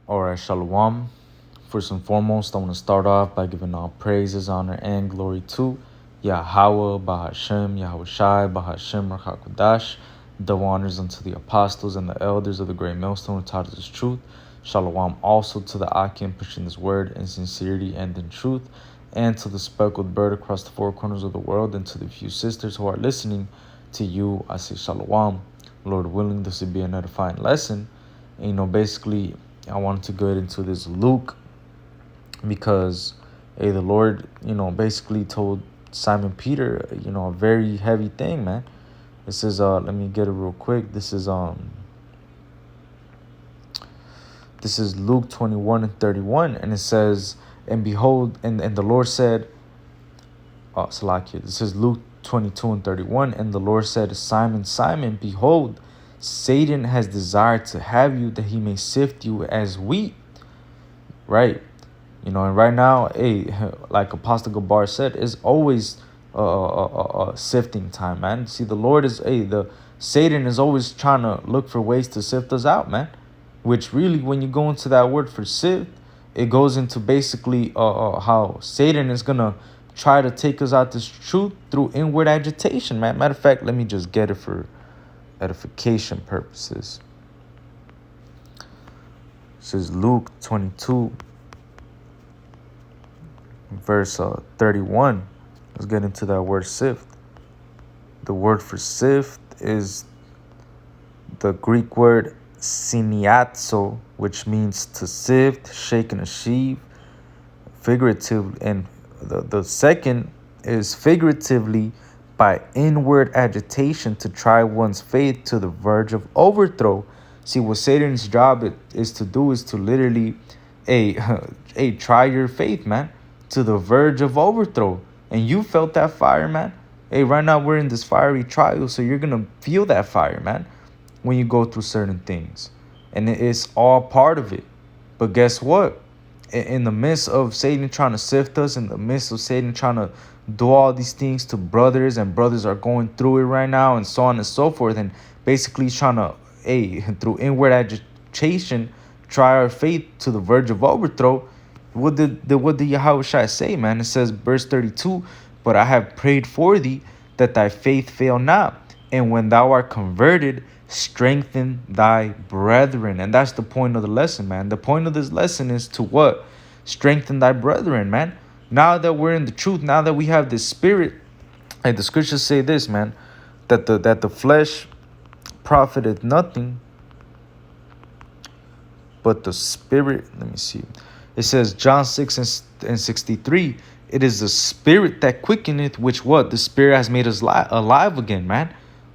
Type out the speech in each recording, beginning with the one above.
All right, Shalom. First and foremost, I want to start off by giving all praises, honor, and glory to Yahweh, Bahashem, Yahweh Shai, Bahashem, Rakakwadash. Double honors unto the apostles and the elders of the great millstone who taught us this truth. Shalom also to the Akim pushing this word in sincerity and in truth, and to the speckled bird across the four corners of the world, and to the few sisters who are listening to you. I say Shalom. Lord willing, this will be an edifying lesson. And, basically, I wanted to get into this Luke because, the Lord, basically told Simon Peter, a very heavy thing, man. This is let me get it real quick. This is Luke 21:31, and it says, and behold, and the Lord said, Salakia, this is Luke 22:31, and the Lord said, Simon, Simon, behold, Satan has desired to have you that he may sift you as wheat, right? And right now, like Apostle Gabar said, it's always sifting time, man. See, the Lord is, the Satan is always trying to look for ways to sift us out, man. Which really, when you go into that word for sift, it goes into basically how Satan is going to try to take us out this truth through inward agitation, man. Matter of fact, let me just get it for edification purposes. This is Luke 22, verse 31. Let's get into that word sift. The word for sift is the Greek word siniazo, which means to sift, shake, and sheave, figuratively. And the second is figuratively by inward agitation to try one's faith to the verge of overthrow. See, what Satan's job is to do is to literally try your faith, man, to the verge of overthrow. And you felt that fire, man. Right now we're in this fiery trial, so you're going to feel that fire, man, when you go through certain things. And it's all part of it. But guess what? In the midst of Satan trying to sift us, in the midst of Satan trying to do all these things to brothers, and brothers are going through it right now, and so on and so forth, and basically trying to, through inward agitation, try our faith to the verge of overthrow. What did Yahweh Shai say, man? It says, verse 32, but I have prayed for thee that thy faith fail not, and when thou art converted, strengthen thy brethren. And that's the point of the lesson, man. The point of this lesson is to what? Strengthen thy brethren, man. Now that we're in the truth, now that we have this spirit, and the scriptures say this, man, that the flesh profiteth nothing, but the spirit, let me see. It says John 6:63, it is the spirit that quickeneth, which what? The spirit has made us alive again, man.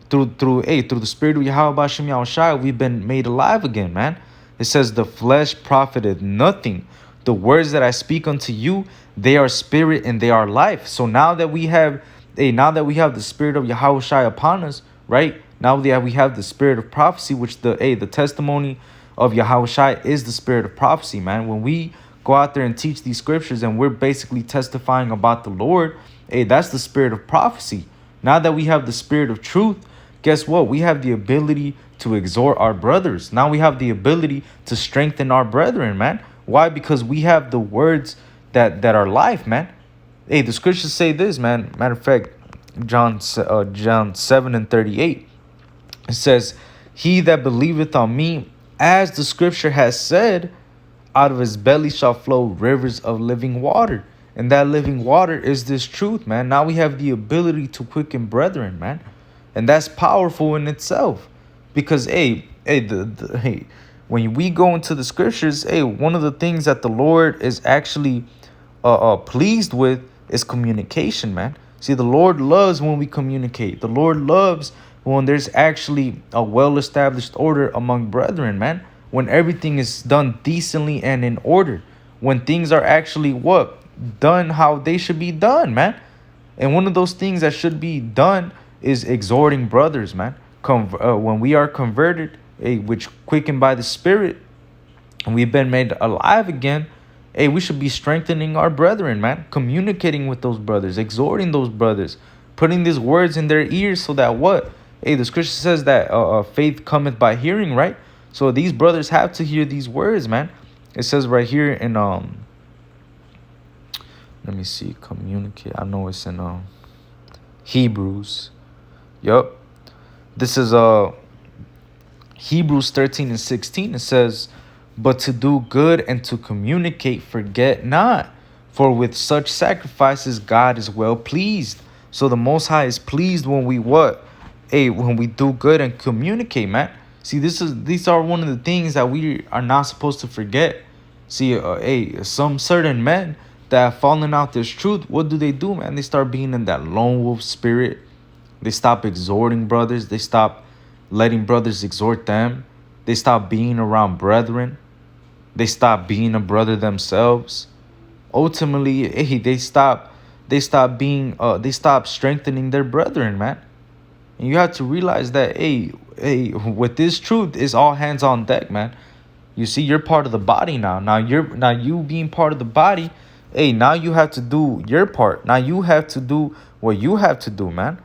Through the spirit of Yahweh Bashem Yahushua, we've been made alive again, man. It says the flesh profited nothing. The words that I speak unto you, they are spirit and they are life. So now that we have the spirit of Yahushua upon us, right? Now that we have the spirit of prophecy, which the testimony of Yahushua is the spirit of prophecy, man. When we go out there and teach these scriptures and we're basically testifying about the Lord, that's the spirit of prophecy. Now that we have the spirit of truth, guess what? We have the ability to exhort our brothers. Now we have the ability to strengthen our brethren, man. Why? Because we have the words that are life, man. The scriptures say this, man. Matter of fact, John 7:38. It says, he that believeth on me, as the scripture has said, out of his belly shall flow rivers of living water. And that living water is this truth, man. Now we have the ability to quicken brethren, man. And that's powerful in itself. Because, when we go into the scriptures, one of the things that the Lord is actually pleased with is communication, man. See, the Lord loves when we communicate. The Lord loves when there's actually a well-established order among brethren, man. When everything is done decently and in order. When things are actually done how they should be done, man. And one of those things that should be done is exhorting brothers, man. When we are converted, which quickened by the Spirit, and we've been made alive again, we should be strengthening our brethren, man. Communicating with those brothers, exhorting those brothers, putting these words in their ears so that the scripture says that faith cometh by hearing, right? So these brothers have to hear these words, man. It says right here in let me see, communicate. I know it's in Hebrews. Yup. This is Hebrews 13 and 16. It says, "But to do good and to communicate, forget not. For with such sacrifices God is well pleased." So the Most High is pleased when we what? Hey, when we do good and communicate, man. See, these are one of the things that we are not supposed to forget. See, some certain men that have fallen out this truth, what do, man? They start being in that lone wolf spirit. They stop exhorting brothers. They stop letting brothers exhort them. They stop being around brethren. They stop being a brother themselves. Ultimately, hey, they stop strengthening their brethren, man. And you have to realize that, with this truth, is all hands on deck, man. You see, you're part of the body now. Now you being part of the body, now you have to do your part. Now you have to do what you have to do, man.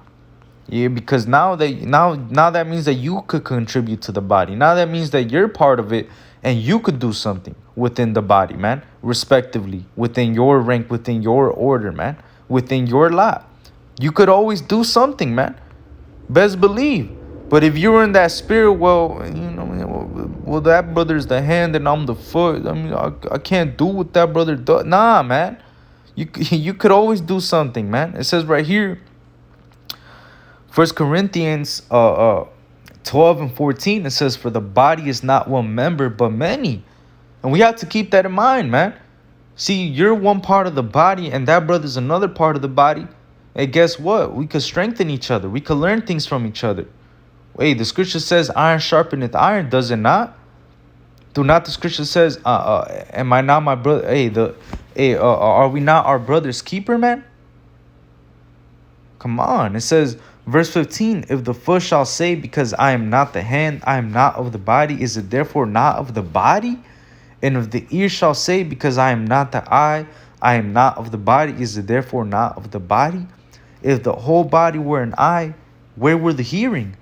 Yeah, because now that means that you could contribute to the body. Now that means that you're part of it and you could do something within the body, man, respectively, within your rank, within your order, man, within your lot. You could always do something, man. Best believe. But if you're in that spirit, well, well, that brother's the hand and I'm the foot. I mean, I can't do what that brother does. Nah, man. You could always do something, man. It says right here, 1 Corinthians 12 and 14, it says, "For the body is not one member, but many." And we have to keep that in mind, man. See, you're one part of the body and that brother's another part of the body. And guess what? We could strengthen each other. We could learn things from each other. The scripture says iron sharpeneth iron, does it not? Do not the scripture says, am I not my brother? Are we not our brother's keeper, man? Come on. It says, verse 15, "If the foot shall say, because I am not the hand, I am not of the body, is it therefore not of the body? And if the ear shall say, because I am not the eye, I am not of the body, is it therefore not of the body? If the whole body were an eye, where were the hearing?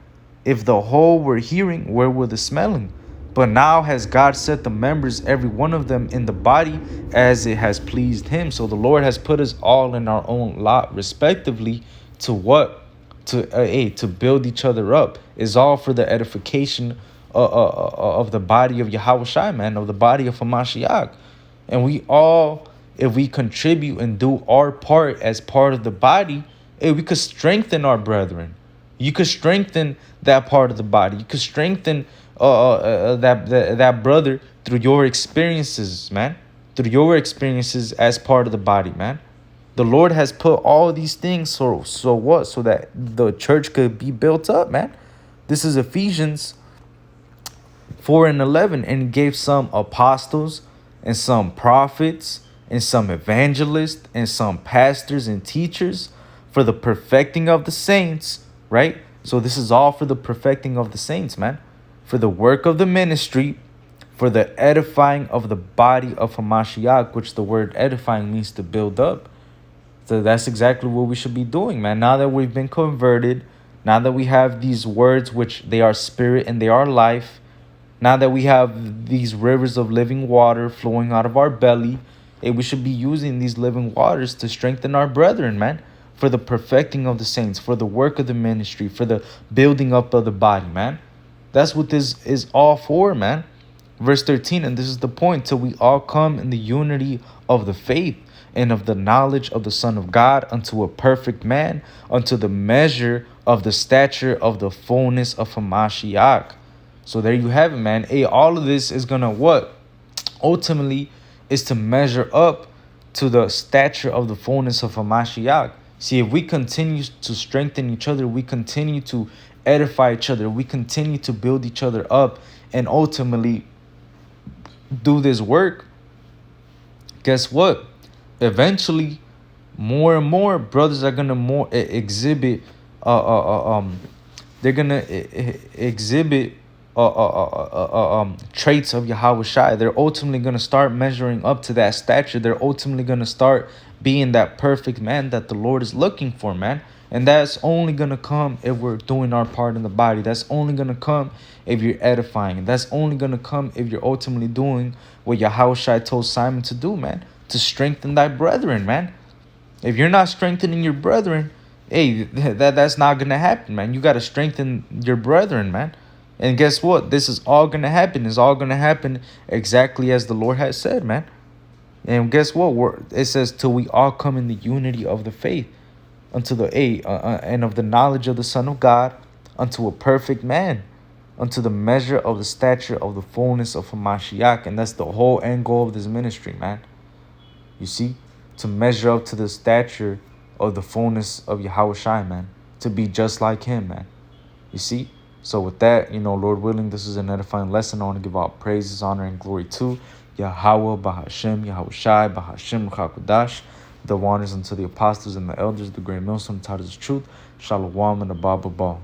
If the whole were hearing, where were the smelling? But now has God set the members, every one of them, in the body as it has pleased him." So the Lord has put us all in our own lot, respectively, to what? To build each other up. Is all for the edification of the body of Yahweh Shai, man, of the body of Hamashiach. And we all, if we contribute and do our part as part of the body, we could strengthen our brethren. You could strengthen that part of the body. You could strengthen that brother through your experiences, man. Through your experiences as part of the body, man. The Lord has put all these things so what? So that the church could be built up, man. This is Ephesians 4 and 11. "And he gave some apostles and some prophets and some evangelists and some pastors and teachers for the perfecting of the saints," right? So this is all for the perfecting of the saints, man. "For the work of the ministry, for the edifying of the body of Hamashiach," which the word edifying means to build up. So that's exactly what we should be doing, man. Now that we've been converted, now that we have these words, which they are spirit and they are life, now that we have these rivers of living water flowing out of our belly, we should be using these living waters to strengthen our brethren, man, for the perfecting of the saints, for the work of the ministry, for the building up of the body, man. That's what this is all for, man. Verse 13, "And this is the point, till we all come in the unity of the faith and of the knowledge of the Son of God, unto a perfect man, unto the measure of the stature of the fullness of Hamashiach." So there you have it, man. All of this is gonna what? Ultimately, is to measure up to the stature of the fullness of Hamashiach. See, if we continue to strengthen each other, we continue to edify each other, we continue to build each other up, and ultimately do this work, guess what? Eventually, more and more brothers are gonna exhibit they're gonna exhibit traits of Yahweh Shai. They're ultimately gonna start measuring up to that stature. They're ultimately gonna start being that perfect man that the Lord is looking for, man. And that's only going to come if we're doing our part in the body. That's only going to come if you're edifying. That's only going to come if you're ultimately doing what Yahushua told Simon to do, man. To strengthen thy brethren, man. If you're not strengthening your brethren, hey, that's not going to happen, man. You got to strengthen your brethren, man. And guess what? This is all going to happen. It's all going to happen exactly as the Lord has said, man. And guess what? It says, till we all come in the unity of the faith, unto the and of the knowledge of the Son of God, unto a perfect man, unto the measure of the stature of the fullness of Hamashiach. And that's the whole end goal of this ministry, man. You see? To measure up to the stature of the fullness of Yahushua, man. To be just like him, man. You see? So with that, Lord willing, this is an edifying lesson. I want to give all praises, honor, and glory to Yahweh, Bahashem, Yahushai, Bahashem, Chakudash, the wonders unto the apostles and the elders, the great millstone, taught us truth. Shalom and the Baba Ball.